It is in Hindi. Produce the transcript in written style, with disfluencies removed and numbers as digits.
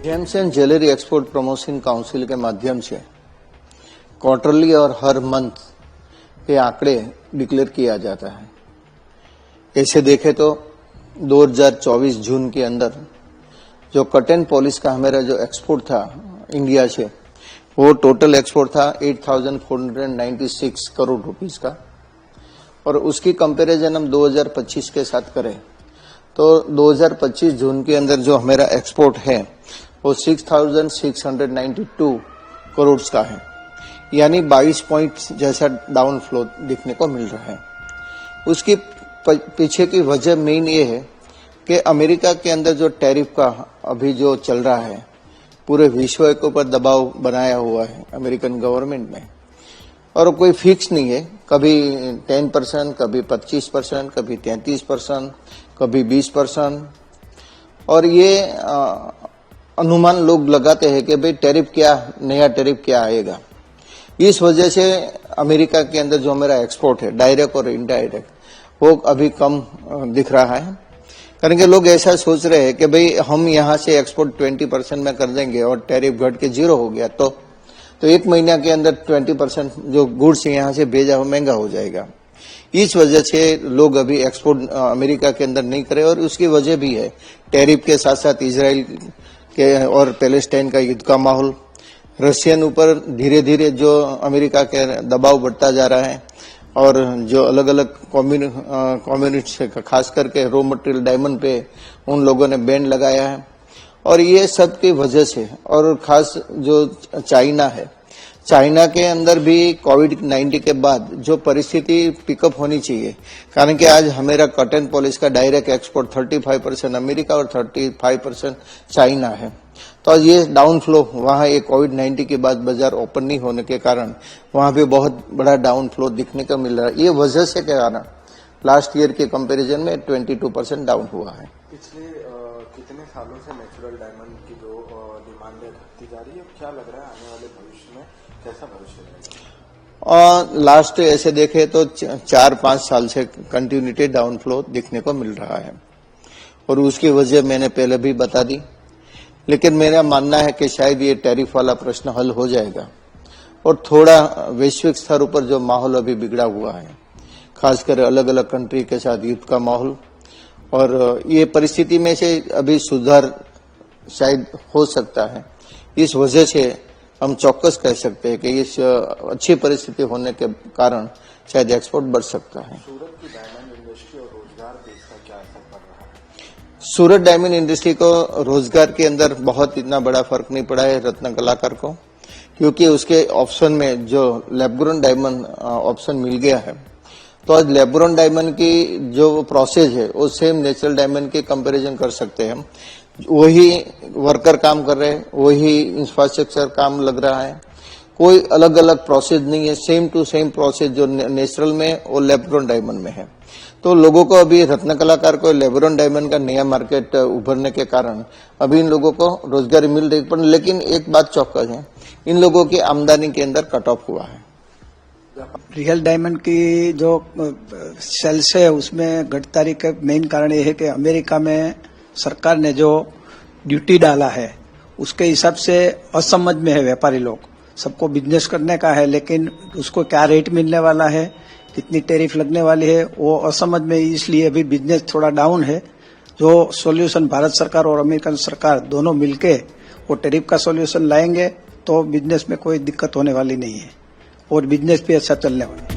James and jewellery export promotion council के माध्यम से क्वार्टरली और हर मंथ के आंकड़े डिक्लेयर किया जाता है। ऐसे देखें तो 2024 जून के अंदर जो कट एंड पॉलिश का हमारा जो एक्सपोर्ट था इंडिया से, वो टोटल एक्सपोर्ट था 8,496 करोड़ रुपीस का, और उसकी कंपैरिजन हम 2025 के साथ करें तो 2025 जून के अंदर जो हमारा एक्सपोर्ट है वो 6,692 करोड़ का है, यानी 22 पॉइंट जैसा डाउन फ्लो दिखने को मिल रहा है। उसकी पीछे की वजह मेन ये है कि अमेरिका के अंदर जो टैरिफ का अभी जो चल रहा है, पूरे विश्व के ऊपर दबाव बनाया हुआ है अमेरिकन गवर्नमेंट ने, और कोई फिक्स नहीं है, कभी 10%, कभी 25%, कभी 33%, कभी 20%, और ये अनुमान लोग लगाते हैं कि भाई टैरिफ क्या, नया टैरिफ क्या आएगा। इस वजह से अमेरिका के अंदर जो हमारा एक्सपोर्ट है डायरेक्ट और इनडायरेक्ट, वो अभी कम दिख रहा है, कारण के लोग ऐसा सोच रहे हैं कि भाई हम यहाँ से एक्सपोर्ट 20% में कर देंगे और टैरिफ घट के 0 हो गया तो एक महीना के अंदर 20% जो गुड्स यहाँ से भेजा हो महंगा हो जाएगा। इस वजह से लोग अभी एक्सपोर्ट अमेरिका के अंदर नहीं करे, और उसकी वजह भी है टैरिफ के साथ साथ इजराइल के और पैलेस्टाइन का युद्ध का माहौल, रशियन ऊपर धीरे धीरे जो अमेरिका के दबाव बढ़ता जा रहा है, और जो अलग अलग कम्युनिटी खास करके रॉ मटेरियल डायमंड पे उन लोगों ने बैन लगाया है, और ये सब की वजह से, और खास जो चाइना है, चाइना के अंदर भी कोविड-19 के बाद जो परिस्थिति पिकअप होनी चाहिए, कारण कि आज हमारा कट एंड पॉलिश का डायरेक्ट एक्सपोर्ट 35% अमेरिका और 35% चाइना है। तो ये डाउन फ्लो वहां ये कोविड-19 के बाद बाजार ओपन नहीं होने के कारण वहां भी बहुत बड़ा डाउन फ्लो दिखने को मिल रहा है। ये वजह से के कारण लास्ट ईयर के कंपैरिजन में 22% डाउन हुआ है। पिछले कितने सालों से नेचुरल डायमंड की जो डिमांड है घटती जा रही है, क्या लग रहा है आने वाले भविष्य में कैसा भविष्य रहेगा? लास्ट ऐसे देखे तो 4-5 साल से कंटिन्यूटी डाउन फ्लो दिखने को मिल रहा है, और उसकी वजह मैंने पहले भी बता दी, लेकिन मेरा मानना है कि शायद ये टैरिफ वाला प्रश्न हल हो जाएगा, और थोड़ा वैश्विक स्तर पर जो माहौल अभी बिगड़ा हुआ है, खासकर अलग अलग कंट्री के साथ युद्ध का माहौल, और ये परिस्थिति में से अभी सुधार शायद हो सकता है। इस वजह से हम चौकस कह सकते हैं कि इस अच्छी परिस्थिति होने के कारण शायद एक्सपोर्ट बढ़ सकता है। सूरत की डायमंड इंडस्ट्री और रोजगार पे इसका क्या असर पड़ रहा है? सूरत डायमंड इंडस्ट्री को रोजगार के अंदर बहुत इतना बड़ा फर्क नहीं पड़ा है रत्न कलाकार को, क्योंकि उसके ऑप्शन में जो लैब-ग्रोन डायमंड ऑप्शन मिल गया है, तो आज लैब-ग्रोन डायमंड की जो प्रोसेस है वो सेम नेचुरल डायमंड के कंपैरिजन कर सकते हैं हम। वही वर्कर काम कर रहे हैं, वही इंफ्रास्ट्रक्चर काम लग रहा है, कोई अलग अलग प्रोसेस नहीं है, सेम टू सेम प्रोसेस जो नेचुरल में वो लैब-ग्रोन डायमंड में है। तो लोगों को अभी रत्न कलाकार को लैब-ग्रोन डायमंड का नया मार्केट उभरने के कारण अभी इन लोगों को रोजगारी मिल रही है, लेकिन एक बात चौकस है, इन लोगों की आमदनी के अंदर कट ऑफ हुआ है। रियल डायमंड की जो सेल्स है उसमें घटतारी का मेन कारण ये है कि अमेरिका में सरकार ने जो ड्यूटी डाला है उसके हिसाब से असमझ में है व्यापारी लोग। सबको बिजनेस करने का है, लेकिन उसको क्या रेट मिलने वाला है, कितनी टैरिफ लगने वाली है, वो असमझ में, इसलिए अभी बिजनेस थोड़ा डाउन है। जो सॉल्यूशन भारत सरकार और अमेरिकन सरकार दोनों मिलके वो टैरिफ का सॉल्यूशन लाएंगे तो बिजनेस में कोई दिक्कत होने वाली नहीं है और बिजनेस भी अच्छा चलने वाला है।